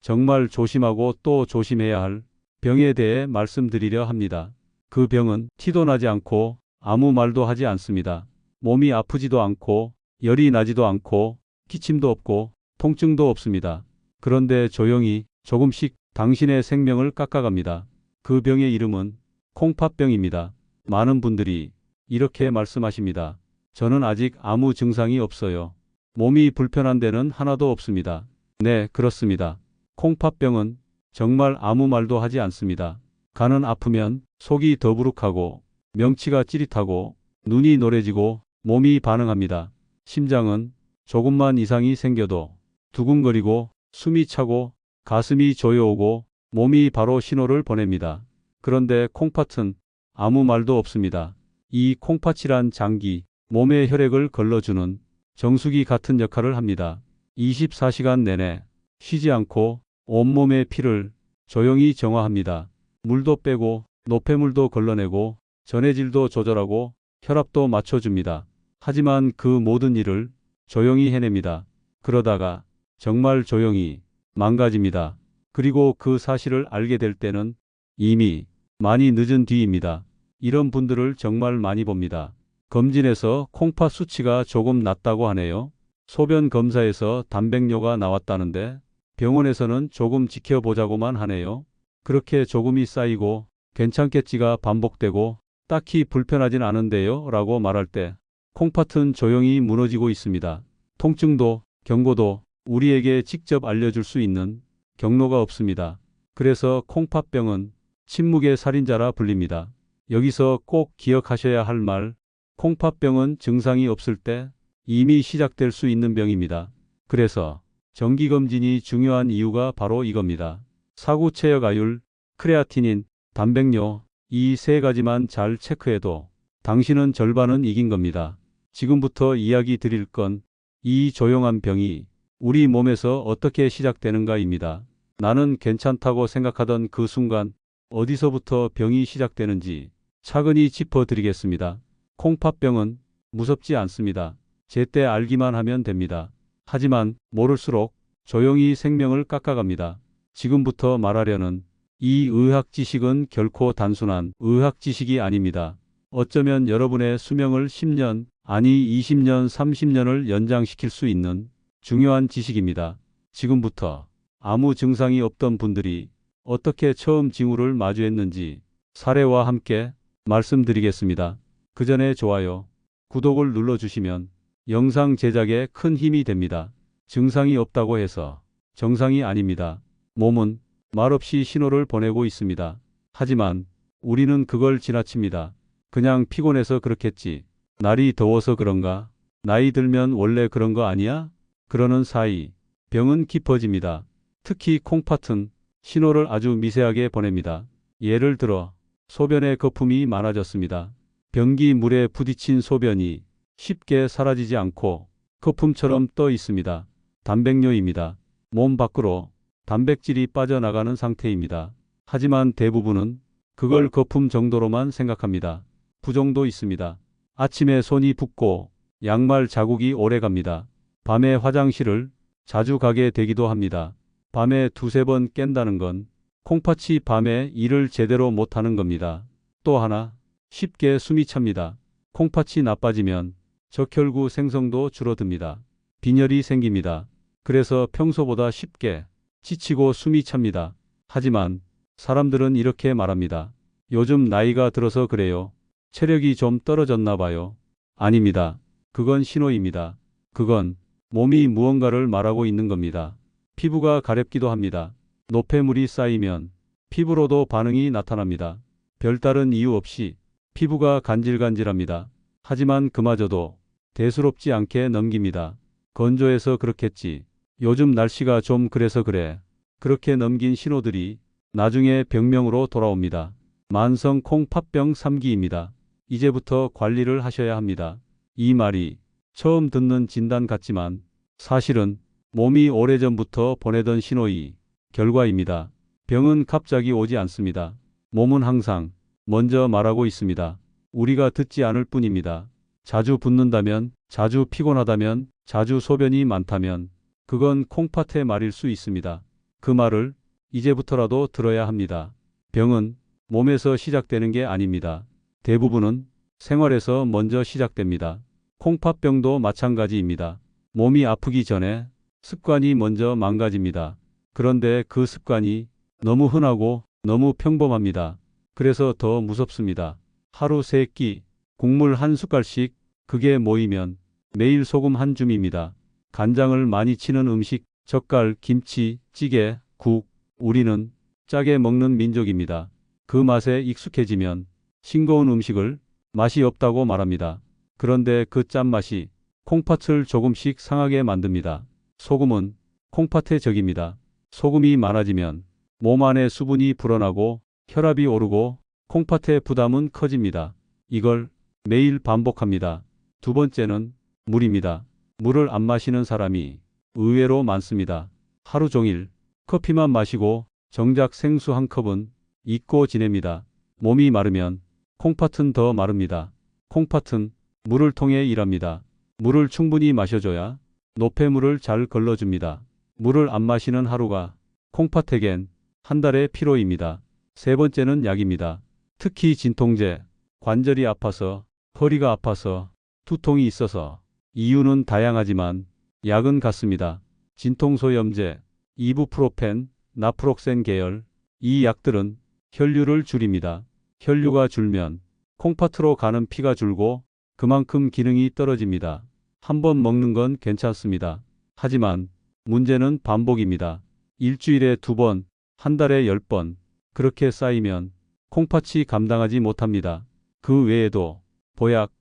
정말 조심하고 또 조심해야 할 병에 대해 말씀드리려 합니다. 그 병은 티도 나지 않고 아무 말도 하지 않습니다. 몸이 아프지도 않고 열이 나지도 않고 기침도 없고 통증도 없습니다. 그런데 조용히 조금씩 당신의 생명을 깎아갑니다. 그 병의 이름은 콩팥병입니다. 많은 분들이 이렇게 말씀하십니다. 저는 아직 아무 증상이 없어요. 몸이 불편한 데는 하나도 없습니다. 네, 그렇습니다. 콩팥병은 정말 아무 말도 하지 않습니다. 간은 아프면 속이 더부룩하고 명치가 찌릿하고 눈이 노래지고 몸이 반응합니다. 심장은 조금만 이상이 생겨도 두근거리고 숨이 차고 가슴이 조여오고 몸이 바로 신호를 보냅니다. 그런데 콩팥은 아무 말도 없습니다. 이 콩팥이란 장기, 몸의 혈액을 걸러주는 정수기 같은 역할을 합니다. 24시간 내내 쉬지 않고 온몸의 피를 조용히 정화합니다. 물도 빼고 노폐물도 걸러내고 전해질도 조절하고 혈압도 맞춰줍니다. 하지만 그 모든 일을 조용히 해냅니다. 그러다가 정말 조용히 망가집니다. 그리고 그 사실을 알게 될 때는 이미 많이 늦은 뒤입니다. 이런 분들을 정말 많이 봅니다. 검진에서 콩팥 수치가 조금 낮다고 하네요. 소변 검사에서 단백뇨가 나왔다는데 병원에서는 조금 지켜보자고만 하네요. 그렇게 조금이 쌓이고 괜찮겠지가 반복되고 딱히 불편하진 않은데요 라고 말할 때 콩팥은 조용히 무너지고 있습니다. 통증도 경고도 우리에게 직접 알려줄 수 있는 경로가 없습니다. 그래서 콩팥병은 침묵의 살인자라 불립니다. 여기서 꼭 기억하셔야 할 말, 콩팥병은 증상이 없을 때 이미 시작될 수 있는 병입니다. 그래서 정기검진이 중요한 이유가 바로 이겁니다. 사구체역아율, 크레아티닌, 단백뇨 이 세 가지만 잘 체크해도 당신은 절반은 이긴 겁니다. 지금부터 이야기 드릴 건 이 조용한 병이 우리 몸에서 어떻게 시작되는가입니다. 나는 괜찮다고 생각하던 그 순간 어디서부터 병이 시작되는지 차근히 짚어드리겠습니다. 콩팥병은 무섭지 않습니다. 제때 알기만 하면 됩니다. 하지만 모를수록 조용히 생명을 깎아갑니다. 지금부터 말하려는 이 의학 지식은 결코 단순한 의학 지식이 아닙니다. 어쩌면 여러분의 수명을 10년, 아니 20년, 30년을 연장시킬 수 있는 중요한 지식입니다. 지금부터 아무 증상이 없던 분들이 어떻게 처음 징후를 마주했는지 사례와 함께 말씀드리겠습니다. 그 전에 좋아요, 구독을 눌러주시면 영상 제작에 큰 힘이 됩니다. 증상이 없다고 해서 정상이 아닙니다. 몸은 말없이 신호를 보내고 있습니다. 하지만 우리는 그걸 지나칩니다. 그냥 피곤해서 그렇겠지. 날이 더워서 그런가? 나이 들면 원래 그런 거 아니야? 그러는 사이 병은 깊어집니다. 특히 콩팥은 신호를 아주 미세하게 보냅니다. 예를 들어 소변에 거품이 많아졌습니다. 변기 물에 부딪힌 소변이 쉽게 사라지지 않고 거품처럼 떠 있습니다. 단백뇨입니다. 몸 밖으로 단백질이 빠져나가는 상태입니다. 하지만 대부분은 그걸 거품 정도로만 생각합니다. 부종도 있습니다. 아침에 손이 붓고 양말 자국이 오래 갑니다. 밤에 화장실을 자주 가게 되기도 합니다. 밤에 두세 번 깬다는 건 콩팥이 밤에 일을 제대로 못하는 겁니다. 또 하나, 쉽게 숨이 찹니다. 콩팥이 나빠지면 적혈구 생성도 줄어듭니다. 빈혈이 생깁니다. 그래서 평소보다 쉽게 지치고 숨이 찹니다. 하지만 사람들은 이렇게 말합니다. 요즘 나이가 들어서 그래요. 체력이 좀 떨어졌나 봐요. 아닙니다. 그건 신호입니다. 그건 몸이 무언가를 말하고 있는 겁니다. 피부가 가렵기도 합니다. 노폐물이 쌓이면 피부로도 반응이 나타납니다. 별다른 이유 없이 피부가 간질간질합니다. 하지만 그마저도 대수롭지 않게 넘깁니다. 건조해서 그렇겠지. 요즘 날씨가 좀 그래서 그래. 그렇게 넘긴 신호들이 나중에 병명으로 돌아옵니다. 만성 콩팥병 3기입니다. 이제부터 관리를 하셔야 합니다. 이 말이 처음 듣는 진단 같지만 사실은 몸이 오래전부터 보내던 신호의 결과입니다. 병은 갑자기 오지 않습니다. 몸은 항상 먼저 말하고 있습니다. 우리가 듣지 않을 뿐입니다. 자주 붓는다면, 자주 피곤하다면, 자주 소변이 많다면 그건 콩팥의 말일 수 있습니다. 그 말을 이제부터라도 들어야 합니다. 병은 몸에서 시작되는 게 아닙니다. 대부분은 생활에서 먼저 시작됩니다. 콩팥병도 마찬가지입니다. 몸이 아프기 전에 습관이 먼저 망가집니다. 그런데 그 습관이 너무 흔하고 너무 평범합니다. 그래서 더 무섭습니다. 하루 3끼, 국물 한 숟갈씩, 그게 모이면 매일 소금 한 줌입니다. 간장을 많이 치는 음식, 젓갈, 김치, 찌개, 국. 우리는 짜게 먹는 민족입니다. 그 맛에 익숙해지면 싱거운 음식을 맛이 없다고 말합니다. 그런데 그 짠맛이 콩팥을 조금씩 상하게 만듭니다. 소금은 콩팥의 적입니다. 소금이 많아지면 몸 안에 수분이 불어나고 혈압이 오르고 콩팥의 부담은 커집니다. 이걸 매일 반복합니다. 두 번째는 물입니다. 물을 안 마시는 사람이 의외로 많습니다. 하루 종일 커피만 마시고 정작 생수 한 컵은 잊고 지냅니다. 몸이 마르면 콩팥은 더 마릅니다. 콩팥은 물을 통해 일합니다. 물을 충분히 마셔줘야 노폐물을 잘 걸러줍니다. 물을 안 마시는 하루가 콩팥에겐 한 달의 피로입니다. 세 번째는 약입니다. 특히 진통제, 관절이 아파서, 허리가 아파서, 두통이 있어서. 이유는 다양하지만 약은 같습니다. 진통소염제, 이부프로펜, 나프록센 계열. 이 약들은 혈류를 줄입니다. 혈류가 줄면 콩팥으로 가는 피가 줄고 그만큼 기능이 떨어집니다. 한 번 먹는 건 괜찮습니다. 하지만 문제는 반복입니다. 일주일에 2번, 한 달에 10번. 그렇게 쌓이면 콩팥이 감당하지 못합니다. 그 외에도 보약,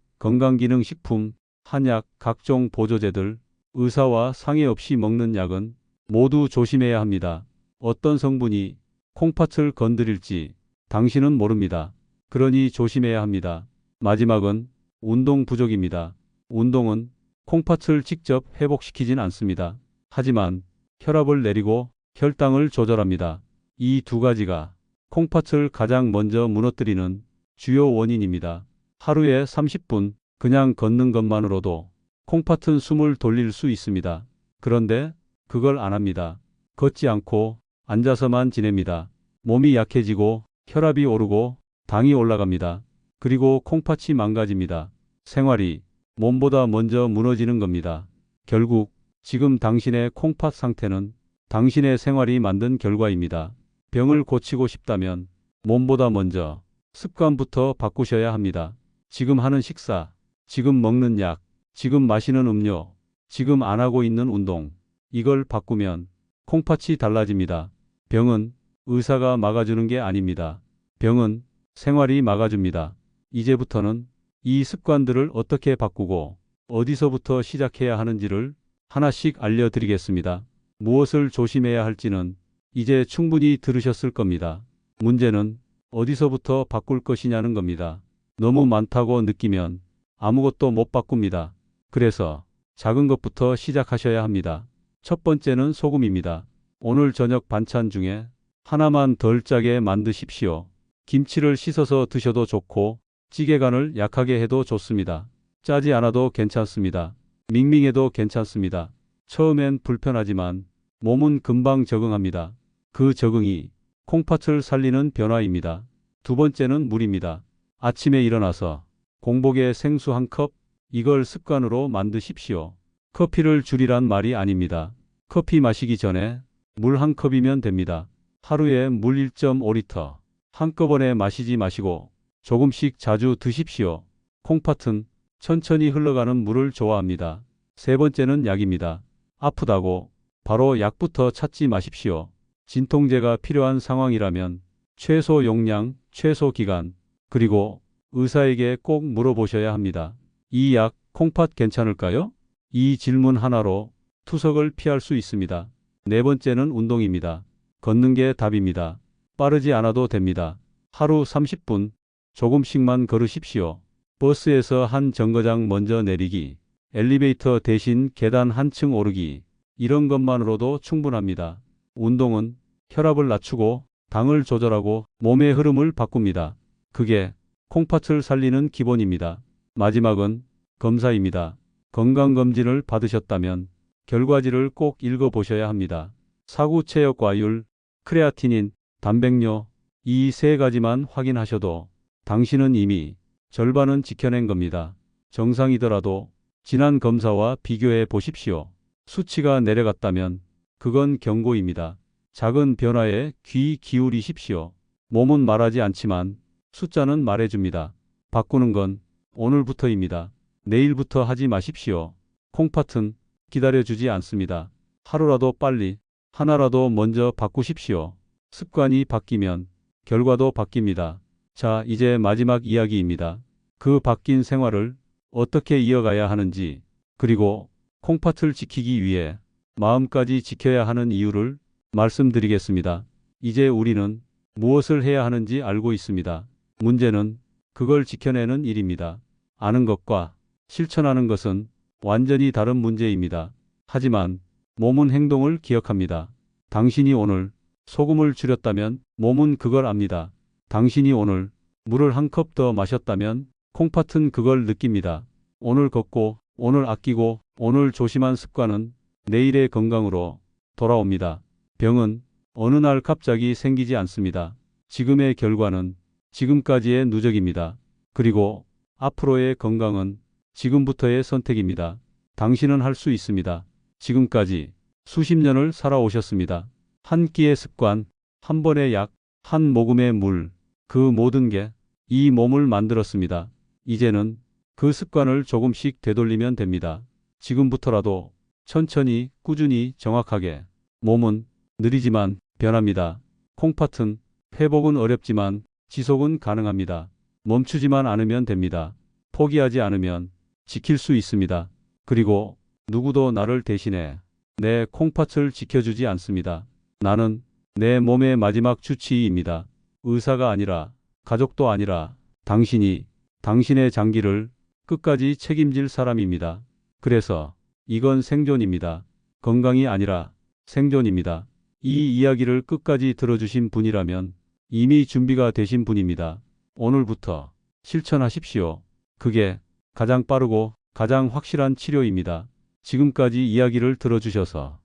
건강기능식품, 한약, 각종 보조제들, 의사와 상의 없이 먹는 약은 모두 조심해야 합니다. 어떤 성분이 콩팥을 건드릴지 당신은 모릅니다. 그러니 조심해야 합니다. 마지막은 운동 부족입니다. 운동은 콩팥을 직접 회복시키진 않습니다. 하지만 혈압을 내리고 혈당을 조절합니다. 이 두 가지가 콩팥을 가장 먼저 무너뜨리는 주요 원인입니다. 하루에 30분 그냥 걷는 것만으로도 콩팥은 숨을 돌릴 수 있습니다. 그런데 그걸 안 합니다. 걷지 않고 앉아서만 지냅니다. 몸이 약해지고 혈압이 오르고 당이 올라갑니다. 그리고 콩팥이 망가집니다. 생활이 몸보다 먼저 무너지는 겁니다. 결국 지금 당신의 콩팥 상태는 당신의 생활이 만든 결과입니다. 병을 고치고 싶다면 몸보다 먼저 습관부터 바꾸셔야 합니다. 지금 하는 식사, 지금 먹는 약, 지금 마시는 음료, 지금 안 하고 있는 운동. 이걸 바꾸면 콩팥이 달라집니다. 병은 의사가 막아주는 게 아닙니다. 병은 생활이 막아줍니다. 이제부터는 이 습관들을 어떻게 바꾸고 어디서부터 시작해야 하는지를 하나씩 알려드리겠습니다. 무엇을 조심해야 할지는 이제 충분히 들으셨을 겁니다. 문제는 어디서부터 바꿀 것이냐는 겁니다. 너무 많다고 느끼면 아무것도 못 바꿉니다. 그래서 작은 것부터 시작하셔야 합니다. 첫 번째는 소금입니다. 오늘 저녁 반찬 중에 하나만 덜 짜게 만드십시오. 김치를 씻어서 드셔도 좋고 찌개간을 약하게 해도 좋습니다. 짜지 않아도 괜찮습니다. 밍밍해도 괜찮습니다. 처음엔 불편하지만 몸은 금방 적응합니다. 그 적응이 콩팥을 살리는 변화입니다. 두 번째는 물입니다. 아침에 일어나서 공복에 생수 한 컵, 이걸 습관으로 만드십시오. 커피를 줄이란 말이 아닙니다. 커피 마시기 전에 물 한 컵이면 됩니다. 하루에 물 1.5리터. 한꺼번에 마시지 마시고 조금씩 자주 드십시오. 콩팥은 천천히 흘러가는 물을 좋아합니다. 세 번째는 약입니다. 아프다고 바로 약부터 찾지 마십시오. 진통제가 필요한 상황이라면 최소 용량, 최소 기간, 그리고 의사에게 꼭 물어보셔야 합니다. 이 약 콩팥 괜찮을까요? 이 질문 하나로 투석을 피할 수 있습니다. 네 번째는 운동입니다. 걷는 게 답입니다. 빠르지 않아도 됩니다. 하루 30분 조금씩만 걸으십시오. 버스에서 한 정거장 먼저 내리기, 엘리베이터 대신 계단 한층 오르기, 이런 것만으로도 충분합니다. 운동은 혈압을 낮추고 당을 조절하고 몸의 흐름을 바꿉니다. 그게 콩팥을 살리는 기본입니다. 마지막은 검사입니다. 건강검진을 받으셨다면 결과지를 꼭 읽어보셔야 합니다. 사구 체역과율, 크레아티닌, 단백뇨 이 세 가지만 확인하셔도 당신은 이미 절반은 지켜낸 겁니다. 정상이더라도 지난 검사와 비교해 보십시오. 수치가 내려갔다면 그건 경고입니다. 작은 변화에 귀 기울이십시오. 몸은 말하지 않지만 숫자는 말해줍니다. 바꾸는 건 오늘부터입니다. 내일부터 하지 마십시오. 콩팥은 기다려주지 않습니다. 하루라도 빨리, 하나라도 먼저 바꾸십시오. 습관이 바뀌면 결과도 바뀝니다. 자, 이제 마지막 이야기입니다. 그 바뀐 생활을 어떻게 이어가야 하는지, 그리고 콩팥을 지키기 위해 마음까지 지켜야 하는 이유를 말씀드리겠습니다. 이제 우리는 무엇을 해야 하는지 알고 있습니다. 문제는 그걸 지켜내는 일입니다. 아는 것과 실천하는 것은 완전히 다른 문제입니다. 하지만 몸은 행동을 기억합니다. 당신이 오늘 소금을 줄였다면 몸은 그걸 압니다. 당신이 오늘 물을 한 컵 더 마셨다면 콩팥은 그걸 느낍니다. 오늘 걷고, 오늘 아끼고, 오늘 조심한 습관은 내일의 건강으로 돌아옵니다. 병은 어느 날 갑자기 생기지 않습니다. 지금의 결과는 지금까지의 누적입니다. 그리고 앞으로의 건강은 지금부터의 선택입니다. 당신은 할 수 있습니다. 지금까지 수십 년을 살아오셨습니다. 한 끼의 습관, 한 번의 약, 한 모금의 물, 그 모든 게 이 몸을 만들었습니다. 이제는 그 습관을 조금씩 되돌리면 됩니다. 지금부터라도 천천히, 꾸준히, 정확하게. 몸은 느리지만 변합니다. 콩팥은 회복은 어렵지만 지속은 가능합니다. 멈추지만 않으면 됩니다. 포기하지 않으면 지킬 수 있습니다. 그리고 누구도 나를 대신해 내 콩팥을 지켜주지 않습니다. 나는 내 몸의 마지막 주치의입니다. 의사가 아니라, 가족도 아니라 당신이 당신의 장기를 끝까지 책임질 사람입니다. 그래서 이건 생존입니다. 건강이 아니라 생존입니다. 이 이야기를 끝까지 들어주신 분이라면 이미 준비가 되신 분입니다. 오늘부터 실천하십시오. 그게 가장 빠르고 가장 확실한 치료입니다. 지금까지 이야기를 들어주셔서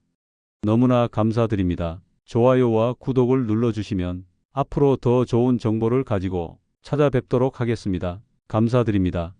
너무나 감사드립니다. 좋아요와 구독을 눌러주시면 앞으로 더 좋은 정보를 가지고 찾아뵙도록 하겠습니다. 감사드립니다.